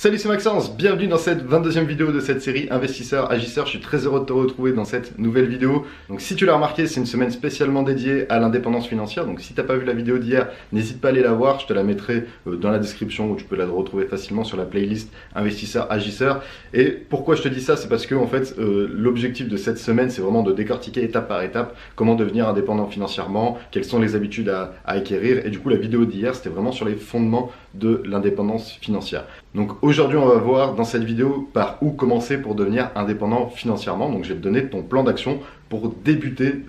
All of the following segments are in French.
Salut, c'est Maxence, bienvenue dans cette 22e vidéo de cette série Investisseurs, Agisseurs. Je suis très heureux de te retrouver dans cette nouvelle vidéo. Donc si tu l'as remarqué, c'est une semaine spécialement dédiée à l'indépendance financière. Donc si tu n'as pas vu la vidéo d'hier, n'hésite pas à aller la voir. Je te la mettrai dans la description où tu peux la retrouver facilement sur la playlist Investisseurs, Agisseurs. Et pourquoi je te dis ça, c'est parce que en fait, l'objectif de cette semaine, c'est vraiment de décortiquer étape par étape comment devenir indépendant financièrement, quelles sont les habitudes à acquérir. Et du coup, la vidéo d'hier, c'était vraiment sur les fondements de l'indépendance financière. Donc aujourd'hui, on va voir dans cette vidéo par où commencer pour devenir indépendant financièrement. Donc je vais te donner ton plan d'action pour débuter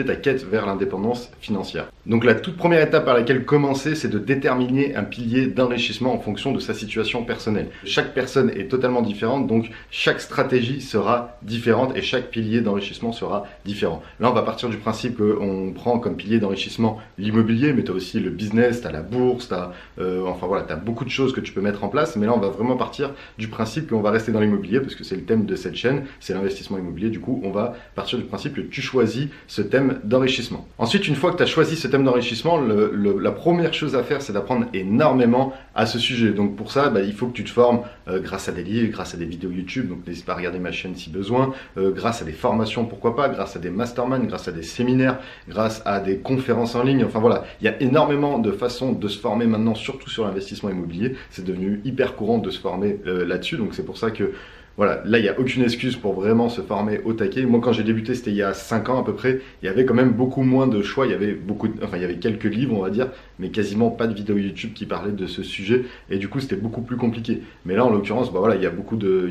ta quête vers l'indépendance financière. Donc la toute première étape par laquelle commencer, c'est de déterminer un pilier d'enrichissement en fonction de sa situation personnelle. Chaque personne est totalement différente, donc chaque stratégie sera différente et chaque pilier d'enrichissement sera différent. Là, on va partir du principe qu'on prend comme pilier d'enrichissement l'immobilier, mais tu as aussi le business, tu as la bourse, tu as beaucoup de choses que tu peux mettre en place. Mais là, on va vraiment partir du principe qu'on va rester dans l'immobilier parce que c'est le thème de cette chaîne, c'est l'investissement immobilier. Du coup, on va partir du principe que tu choisis ce thème d'enrichissement. Ensuite, une fois que tu as choisi ce thème d'enrichissement, la première chose à faire, c'est d'apprendre énormément à ce sujet. Donc pour ça, il faut que tu te formes grâce à des livres, grâce à des vidéos YouTube, donc n'hésite pas à regarder ma chaîne si besoin, grâce à des formations, pourquoi pas, grâce à des masterminds, grâce à des séminaires, grâce à des conférences en ligne. Enfin voilà, il y a énormément de façons de se former maintenant, surtout sur l'investissement immobilier. C'est devenu hyper courant de se former là-dessus, donc c'est pour ça que voilà, là il n'y a aucune excuse pour vraiment se former au taquet. Moi quand j'ai débuté, c'était il y a 5 ans à peu près, il y avait quand même beaucoup moins de choix, il y avait il y avait quelques livres on va dire, mais quasiment pas de vidéos YouTube qui parlaient de ce sujet et du coup c'était beaucoup plus compliqué. Mais là en l'occurrence, voilà, il y a beaucoup de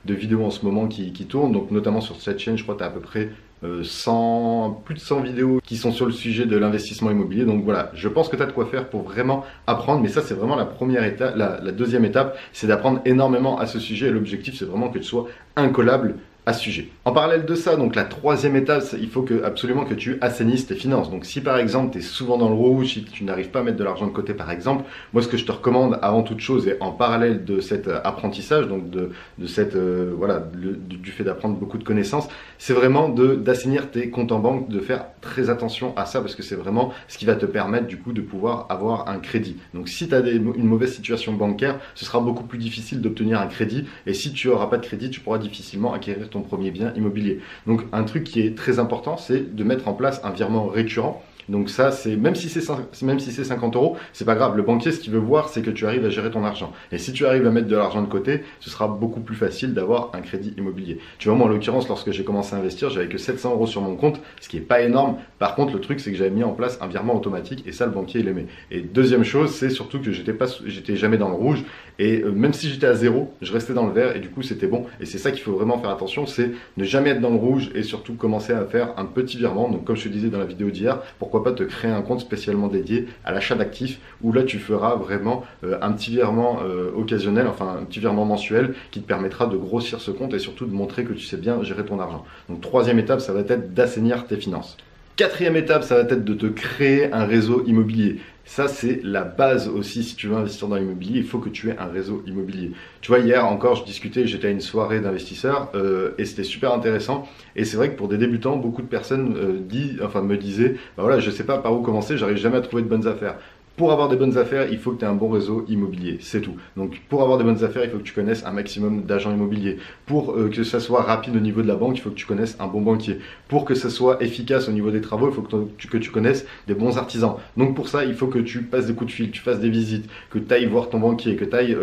vidéos en ce moment qui tournent, donc notamment sur cette chaîne, je crois que tu as à peu près plus de 100 vidéos qui sont sur le sujet de l'investissement immobilier. Donc voilà, je pense que tu as de quoi faire pour vraiment apprendre, mais ça c'est vraiment la première étape. La deuxième étape, c'est d'apprendre énormément à ce sujet et l'objectif c'est vraiment que tu sois incollable à ce sujet. En parallèle de ça, donc la troisième étape, il faut absolument que tu assainisses tes finances. Donc si par exemple tu es souvent dans le rouge, si tu n'arrives pas à mettre de l'argent de côté par exemple, moi ce que je te recommande avant toute chose et en parallèle de cet apprentissage, donc du fait d'apprendre beaucoup de connaissances, c'est vraiment d'assainir tes comptes en banque, de faire très attention à ça parce que c'est vraiment ce qui va te permettre du coup de pouvoir avoir un crédit. Donc si tu as une mauvaise situation bancaire, ce sera beaucoup plus difficile d'obtenir un crédit et si tu n'auras pas de crédit, tu pourras difficilement acquérir ton premier bien immobilier. Donc un truc qui est très important, c'est de mettre en place un virement récurrent. Donc ça, c'est même si c'est 50 euros, c'est pas grave. Le banquier, ce qu'il veut voir, c'est que tu arrives à gérer ton argent. Et si tu arrives à mettre de l'argent de côté, ce sera beaucoup plus facile d'avoir un crédit immobilier. Tu vois, moi en l'occurrence, lorsque j'ai commencé à investir, j'avais que 700 euros sur mon compte, ce qui est pas énorme. Par contre, le truc, c'est que j'avais mis en place un virement automatique et ça, le banquier, il aimait. Et deuxième chose, c'est surtout que j'étais jamais dans le rouge. Et même si j'étais à zéro, je restais dans le vert et du coup, c'était bon. Et c'est ça qu'il faut vraiment faire attention, c'est ne jamais être dans le rouge et surtout commencer à faire un petit virement. Donc comme je te disais dans la vidéo d'hier, pourquoi pas te créer un compte spécialement dédié à l'achat d'actifs où là tu feras vraiment un petit virement occasionnel, enfin un petit virement mensuel qui te permettra de grossir ce compte et surtout de montrer que tu sais bien gérer ton argent. Donc troisième étape, ça va être d'assainir tes finances. Quatrième étape, ça va être de te créer un réseau immobilier. Ça, c'est la base aussi. Si tu veux investir dans l'immobilier, il faut que tu aies un réseau immobilier. Tu vois, hier encore, je discutais, j'étais à une soirée d'investisseurs et c'était super intéressant. Et c'est vrai que pour des débutants, beaucoup de personnes me disaient, voilà, je sais pas par où commencer, j'arrive jamais à trouver de bonnes affaires. Pour avoir des bonnes affaires, il faut que tu aies un bon réseau immobilier, c'est tout. Donc pour avoir des bonnes affaires, il faut que tu connaisses un maximum d'agents immobiliers. Pour que ça soit rapide au niveau de la banque, il faut que tu connaisses un bon banquier. Pour que ça soit efficace au niveau des travaux, il faut que tu connaisses des bons artisans. Donc pour ça, il faut que tu passes des coups de fil, tu fasses des visites, que tu ailles voir ton banquier, que tu ailles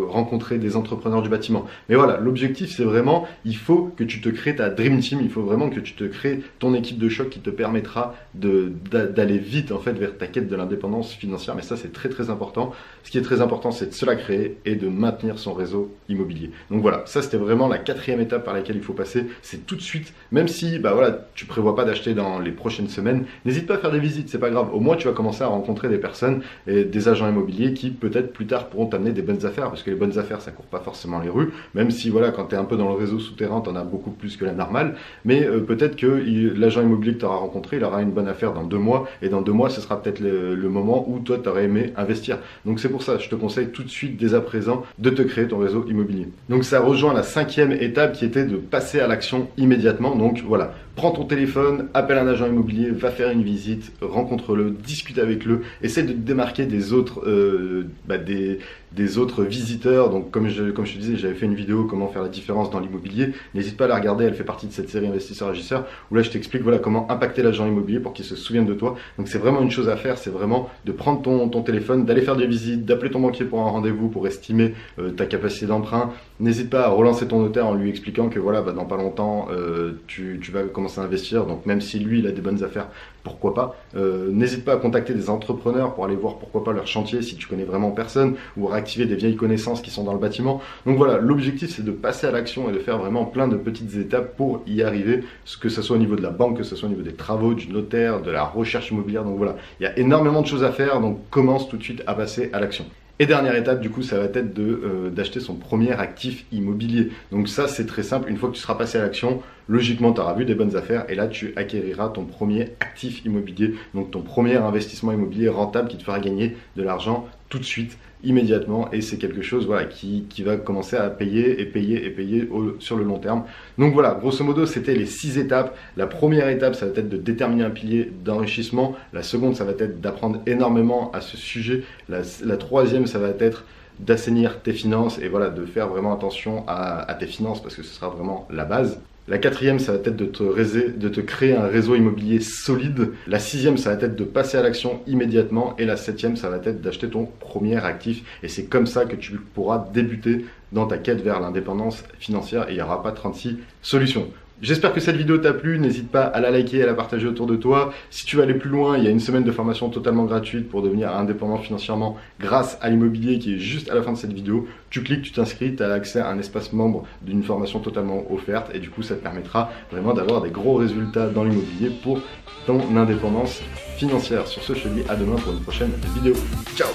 rencontrer des entrepreneurs du bâtiment. Mais voilà, l'objectif c'est vraiment, il faut que tu te crées ta Dream Team, il faut vraiment que tu te crées ton équipe de choc qui te permettra d'aller vite en fait vers ta quête de l'indépendance financière. Mais ça c'est très très important. Ce qui est très important, c'est de se la créer et de maintenir son réseau immobilier. Donc voilà, ça c'était vraiment la quatrième étape par laquelle il faut passer. C'est tout de suite, même si tu prévois pas d'acheter dans les prochaines semaines, n'hésite pas à faire des visites, c'est pas grave. Au moins tu vas commencer à rencontrer des personnes et des agents immobiliers qui peut-être plus tard pourront t'amener des bonnes affaires, parce que les bonnes affaires ça court pas forcément les rues, même si voilà, quand tu es un peu dans le réseau souterrain, tu en as beaucoup plus que la normale, mais peut-être que l'agent immobilier que tu auras rencontré, il aura une bonne affaire dans 2 mois, et dans 2 mois ce sera peut-être le moment où toi tu aurais aimé investir. Donc c'est pour ça, je te conseille tout de suite dès à présent de te créer ton réseau immobilier. Donc ça rejoint la 5e étape qui était de passer à l'action immédiatement. Donc voilà, Prends ton téléphone, appelle un agent immobilier, va faire une visite, rencontre-le, discute avec le, essaie de te démarquer des autres, des autres visiteurs. Donc comme je te disais, j'avais fait une vidéo comment faire la différence dans l'immobilier. N'hésite pas à la regarder, elle fait partie de cette série Investisseurs Agisseurs où là je t'explique voilà, comment impacter l'agent immobilier pour qu'il se souvienne de toi. Donc c'est vraiment une chose à faire, c'est vraiment de prendre ton téléphone, d'aller faire des visites, d'appeler ton banquier pour un rendez-vous, pour estimer ta capacité d'emprunt. N'hésite pas à relancer ton notaire en lui expliquant que voilà, dans pas longtemps tu vas commencer à investir, donc même si lui il a des bonnes affaires, pourquoi pas. N'hésite pas à contacter des entrepreneurs pour aller voir pourquoi pas leur chantier si tu connais vraiment personne, ou réactiver des vieilles connaissances qui sont dans le bâtiment. Donc voilà, l'objectif c'est de passer à l'action et de faire vraiment plein de petites étapes pour y arriver, que ce soit au niveau de la banque, que ce soit au niveau des travaux, du notaire, de la recherche immobilière. Donc voilà, il y a énormément de choses à faire, donc commence tout de suite à passer à l'action. Et dernière étape, du coup, ça va être d'acheter son premier actif immobilier. Donc ça, c'est très simple. Une fois que tu seras passé à l'action, logiquement, tu auras vu des bonnes affaires et là, tu acquériras ton premier actif immobilier, donc ton premier investissement immobilier rentable qui te fera gagner de l'argent tout de suite, immédiatement. Et c'est quelque chose voilà, qui va commencer à payer et payer et payer sur le long terme. Donc voilà, grosso modo, c'était les 6 étapes. La première étape, ça va être de déterminer un pilier d'enrichissement. La seconde, ça va être d'apprendre énormément à ce sujet. La troisième, ça va être d'assainir tes finances et voilà, de faire vraiment attention à tes finances parce que ce sera vraiment la base. La quatrième, ça va être de te créer un réseau immobilier solide. La sixième, ça va être de passer à l'action immédiatement. Et la septième, ça va être d'acheter ton premier actif. Et c'est comme ça que tu pourras débuter dans ta quête vers l'indépendance financière et il n'y aura pas 36 solutions. J'espère que cette vidéo t'a plu, n'hésite pas à la liker et à la partager autour de toi. Si tu veux aller plus loin, il y a une semaine de formation totalement gratuite pour devenir indépendant financièrement grâce à l'immobilier qui est juste à la fin de cette vidéo. Tu cliques, tu t'inscris, tu as accès à un espace membre d'une formation totalement offerte et du coup ça te permettra vraiment d'avoir des gros résultats dans l'immobilier pour ton indépendance financière. Sur ce, je te dis à demain pour une prochaine vidéo. Ciao!